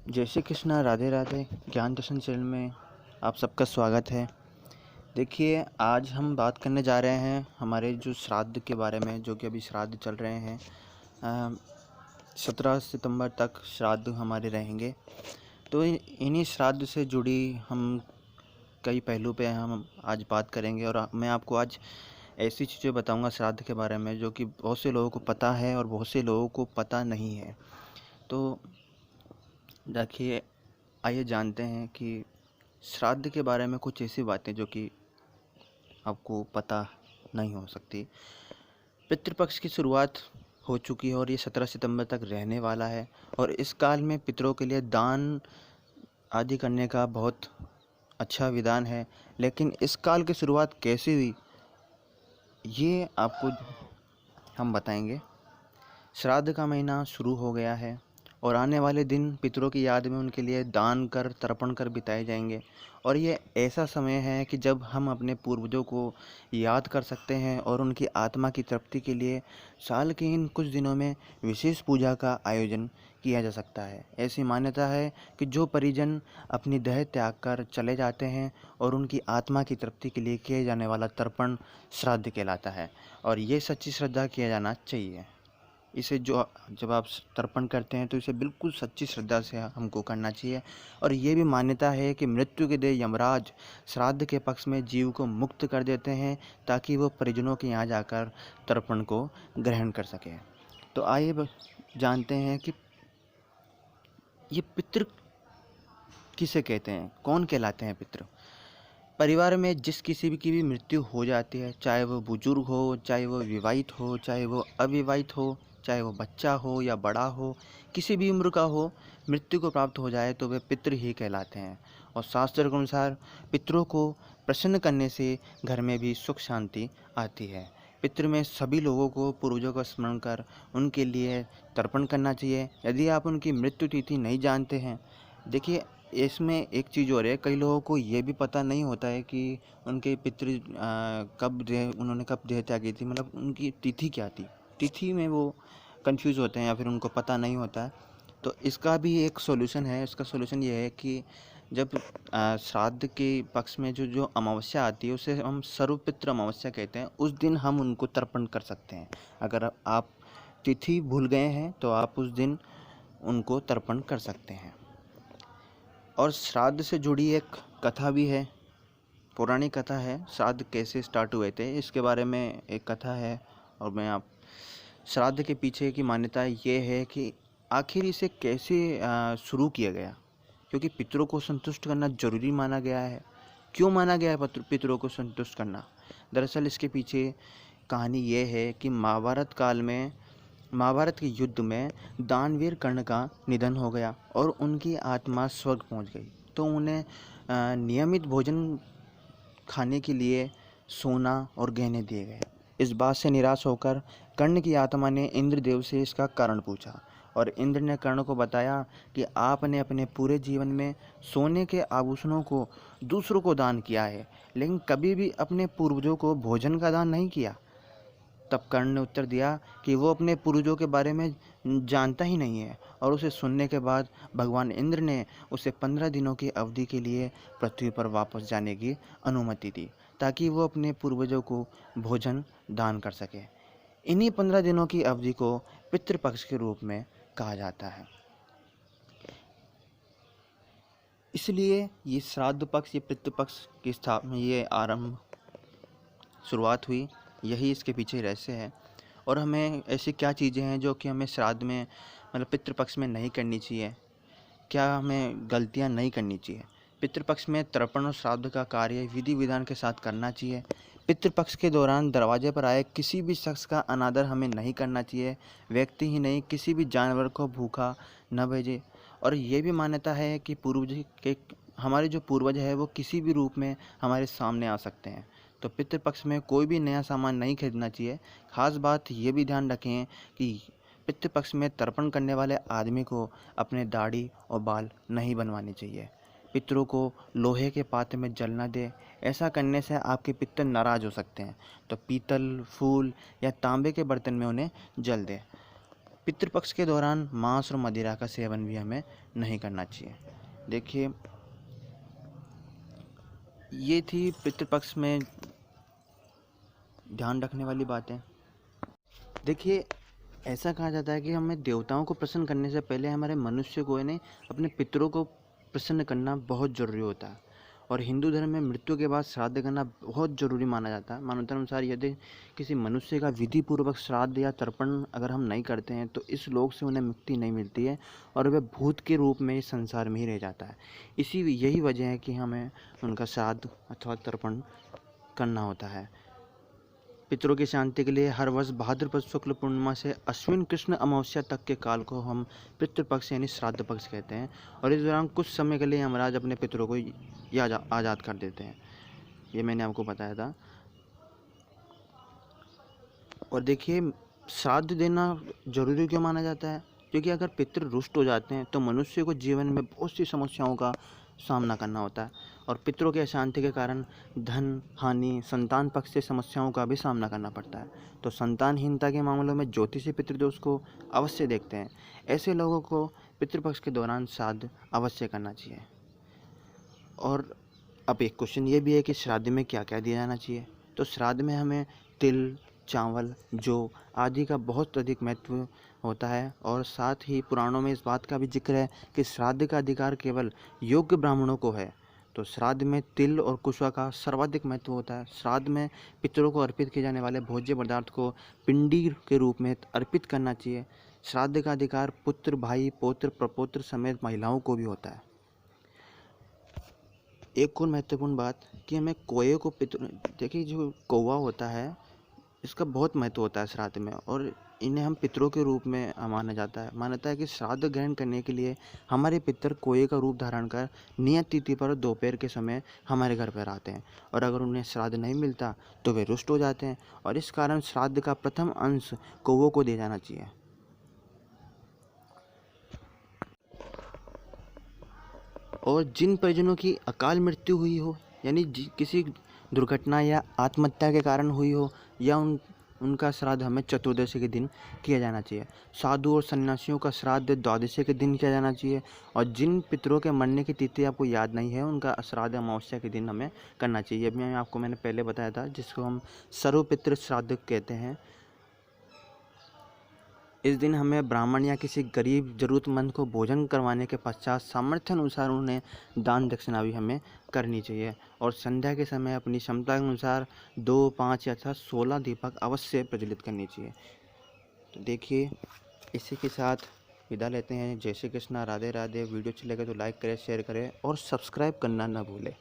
जय श्री कृष्णा, राधे राधे। ज्ञान दर्शन चैनल में आप सबका स्वागत है। देखिए, आज हम बात करने जा रहे हैं हमारे जो श्राद्ध के बारे में, जो कि अभी श्राद्ध चल रहे हैं। 17 सितंबर तक श्राद्ध हमारे रहेंगे। तो इन्हीं श्राद्ध से जुड़ी हम कई पहलू पे हम आज बात करेंगे, और मैं आपको आज ऐसी चीज़ें बताऊंगा श्राद्ध के बारे में जो कि बहुत से लोगों को पता है और बहुत से लोगों को पता नहीं है। तो देखिए, आइए जानते हैं कि श्राद्ध के बारे में कुछ ऐसी बातें जो कि आपको पता नहीं हो सकती। पितृपक्ष की शुरुआत हो चुकी है और ये 17 सितंबर तक रहने वाला है, और इस काल में पितरों के लिए दान आदि करने का बहुत अच्छा विधान है। लेकिन इस काल की शुरुआत कैसे हुई, ये आपको हम बताएंगे। श्राद्ध का महीना शुरू हो गया है और आने वाले दिन पितरों की याद में उनके लिए दान कर, तर्पण कर बिताए जाएंगे। और ये ऐसा समय है कि जब हम अपने पूर्वजों को याद कर सकते हैं और उनकी आत्मा की तृप्ति के लिए साल के इन कुछ दिनों में विशेष पूजा का आयोजन किया जा सकता है। ऐसी मान्यता है कि जो परिजन अपनी देह त्याग कर चले जाते हैं और उनकी आत्मा की तृप्ति के लिए किए जाने वाला तर्पण श्राद्ध कहलाता है, और ये सच्ची श्रद्धा किया जाना चाहिए। इसे जब आप तर्पण करते हैं तो इसे बिल्कुल सच्ची श्रद्धा से हमको करना चाहिए। और ये भी मान्यता है कि मृत्यु के देव यमराज श्राद्ध के पक्ष में जीव को मुक्त कर देते हैं ताकि वो परिजनों के यहाँ जाकर तर्पण को ग्रहण कर सके। तो आइए जानते हैं कि ये पितृ किसे कहते हैं, कौन कहलाते हैं पितृ। परिवार में जिस किसी भी की भी मृत्यु हो जाती है, चाहे वो बुजुर्ग हो, चाहे वो विवाहित हो, चाहे वो अविवाहित हो, चाहे वो बच्चा हो या बड़ा हो, किसी भी उम्र का हो, मृत्यु को प्राप्त हो जाए तो वे पितृ ही कहलाते हैं। और शास्त्र के अनुसार पितरों को प्रसन्न करने से घर में भी सुख शांति आती है। पितृ में सभी लोगों को पूर्वजों का स्मरण कर उनके लिए तर्पण करना चाहिए। यदि आप उनकी मृत्यु तिथि नहीं जानते हैं, देखिए, इसमें एक चीज़ और है, कई लोगों को ये भी पता नहीं होता है कि उनके पितृ उन्होंने कब देह त्यागी थी, मतलब उनकी तिथि क्या थी। तिथि में वो कंफ्यूज होते हैं या फिर उनको पता नहीं होता है। तो इसका भी एक सॉल्यूशन है। इसका सॉल्यूशन ये है कि जब श्राद्ध के पक्ष में जो जो अमावस्या आती है उसे हम सर्वपितृ अमावस्या कहते हैं, उस दिन हम उनको तर्पण कर सकते हैं। अगर आप तिथि भूल गए हैं तो आप उस दिन उनको तर्पण कर सकते हैं। और श्राद्ध से जुड़ी एक कथा भी है, पौराणिक कथा है। श्राद्ध कैसे स्टार्ट हुए थे इसके बारे में एक कथा है। और मैं आप श्राद्ध के पीछे की मान्यता ये है कि आखिर इसे कैसे शुरू किया गया, क्योंकि पितरों को संतुष्ट करना जरूरी माना गया है। क्यों माना गया है पितरों को संतुष्ट करना? दरअसल इसके पीछे कहानी ये है कि महाभारत के युद्ध में दानवीर कर्ण का निधन हो गया और उनकी आत्मा स्वर्ग पहुंच गई। तो उन्हें नियमित भोजन खाने के लिए सोना और गहने दिए गए। इस बात से निराश होकर कर्ण की आत्मा ने इंद्रदेव से इसका कारण पूछा, और इंद्र ने कर्ण को बताया कि आपने अपने पूरे जीवन में सोने के आभूषणों को दूसरों को दान किया है, लेकिन कभी भी अपने पूर्वजों को भोजन का दान नहीं किया। तब कर्ण ने उत्तर दिया कि वो अपने पूर्वजों के बारे में जानता ही नहीं है। और उसे सुनने के बाद भगवान इंद्र ने उसे 15 दिनों की अवधि के लिए पृथ्वी पर वापस जाने की अनुमति दी, ताकि वो अपने पूर्वजों को भोजन दान कर सके। इन्हीं 15 दिनों की अवधि को पितृपक्ष के रूप में कहा जाता है। इसलिए ये श्राद्ध पक्ष, ये पितृपक्ष की स्थापना, ये शुरुआत हुई, यही इसके पीछे रहस्य है। और हमें ऐसी क्या चीज़ें हैं जो कि हमें श्राद्ध में, मतलब पितृपक्ष में नहीं करनी चाहिए, क्या हमें गलतियां नहीं करनी चाहिए। पितृपक्ष में तर्पण और श्राद्ध का कार्य विधि विधान के साथ करना चाहिए। पितृपक्ष के दौरान दरवाजे पर आए किसी भी शख्स का अनादर हमें नहीं करना चाहिए। व्यक्ति ही नहीं, किसी भी जानवर को भूखा न भेजे। और ये भी मान्यता है कि हमारे जो पूर्वज है वो किसी भी रूप में हमारे सामने आ सकते हैं। तो पितृपक्ष में कोई भी नया सामान नहीं खरीदना चाहिए। खास बात ये भी ध्यान रखें कि पितृपक्ष में तर्पण करने वाले आदमी को अपने दाढ़ी और बाल नहीं बनवाने चाहिए। पितरों को लोहे के पात्र में जल न दे। ऐसा करने से आपके पितर नाराज हो सकते हैं। तो पीतल, फूल या तांबे के बर्तन में उन्हें जल दें। पितृपक्ष के दौरान मांस और मदिरा का सेवन भी हमें नहीं करना चाहिए। देखिए, ये थी पितृपक्ष में ध्यान रखने वाली बातें। देखिए, ऐसा कहा जाता है कि हमें देवताओं को प्रसन्न करने से पहले हमारे मनुष्य को यानी अपने पितरों को प्रसन्न करना बहुत ज़रूरी होता है। और हिंदू धर्म में मृत्यु के बाद श्राद्ध करना बहुत ज़रूरी माना जाता है। मान्यतानुसार यदि किसी मनुष्य का विधि पूर्वक श्राद्ध या तर्पण अगर हम नहीं करते हैं तो इस लोक से उन्हें मुक्ति नहीं मिलती है और वह भूत के रूप में इस संसार में ही रह जाता है। यही वजह है कि हमें उनका श्राद्ध अथवा तर्पण करना होता है। पितरों की शांति के लिए हर वर्ष भाद्रपद शुक्ल पूर्णिमा से अश्विन कृष्ण अमावस्या तक के काल को हम पितृपक्ष यानी श्राद्ध पक्ष कहते हैं। और इस दौरान कुछ समय के लिए यमराज अपने पितरों को आज़ाद कर देते हैं। ये मैंने आपको बताया था। और देखिए, श्राद्ध देना जरूरी क्यों माना जाता है? क्योंकि अगर पितृ रुष्ट हो जाते हैं तो मनुष्य को जीवन में बहुत सी समस्याओं का सामना करना होता है और पितरों के अशांति के कारण धन हानि, संतान पक्ष से समस्याओं का भी सामना करना पड़ता है। तो संतानहीनता के मामलों में ज्योतिषी पितृदोष को अवश्य देखते हैं। ऐसे लोगों को पितृपक्ष के दौरान श्राद्ध अवश्य करना चाहिए। और अब एक क्वेश्चन ये भी है कि श्राद्ध में क्या क्या दिया जाना चाहिए। तो श्राद्ध में हमें तिल, चावल, जौ आदि का बहुत अधिक महत्व होता है। और साथ ही पुराणों में इस बात का भी जिक्र है कि श्राद्ध का अधिकार केवल योग्य ब्राह्मणों को है। तो श्राद्ध में तिल और कुशवा का सर्वाधिक महत्व होता है। श्राद्ध में पितरों को अर्पित किए जाने वाले भोज्य पदार्थ को पिंडी के रूप में अर्पित करना चाहिए। श्राद्ध का अधिकार पुत्र, भाई, पौत्र, प्रपौत्र समेत महिलाओं को भी होता है। एक और महत्वपूर्ण बात कि हमें कोए को देखिए, जो कौवा होता है इसका बहुत महत्व होता है श्राद्ध में और इन्हें हम पितरों के रूप में माना जाता है। मान्यता है कि श्राद्ध ग्रहण करने के लिए हमारे पितर कोए का रूप धारण कर नियत तिथि पर दोपहर के समय हमारे घर पर आते हैं और अगर उन्हें श्राद्ध नहीं मिलता तो वे रुष्ट हो जाते हैं और इस कारण श्राद्ध का प्रथम अंश कौवों को दिया जाना चाहिए। और जिन परिजनों की अकाल मृत्यु हुई हो यानी किसी दुर्घटना या आत्महत्या के कारण हुई हो या उनका श्राद्ध हमें चतुर्दशी के दिन किया जाना चाहिए। साधु और सन्यासियों का श्राद्ध द्वादशी के दिन किया जाना चाहिए। और जिन पितरों के मरने की तिथि आपको याद नहीं है उनका श्राद्ध अमावस्या के दिन हमें करना चाहिए। अभी मैंने पहले बताया था, जिसको हम सर्वपितृ श्राद्ध कहते हैं। इस दिन हमें ब्राह्मण या किसी गरीब ज़रूरतमंद को भोजन करवाने के पश्चात सामर्थ्य अनुसार उन्हें दान दक्षिणा भी हमें करनी चाहिए। और संध्या के समय अपनी क्षमता के अनुसार 2, 5 या 16 दीपक अवश्य प्रज्वलित करनी चाहिए। तो देखिए, इसी के साथ विदा लेते हैं। जय श्री कृष्णा, राधे राधे। वीडियो अच्छी लगे तो लाइक करें, शेयर करें और सब्सक्राइब करना ना भूलें।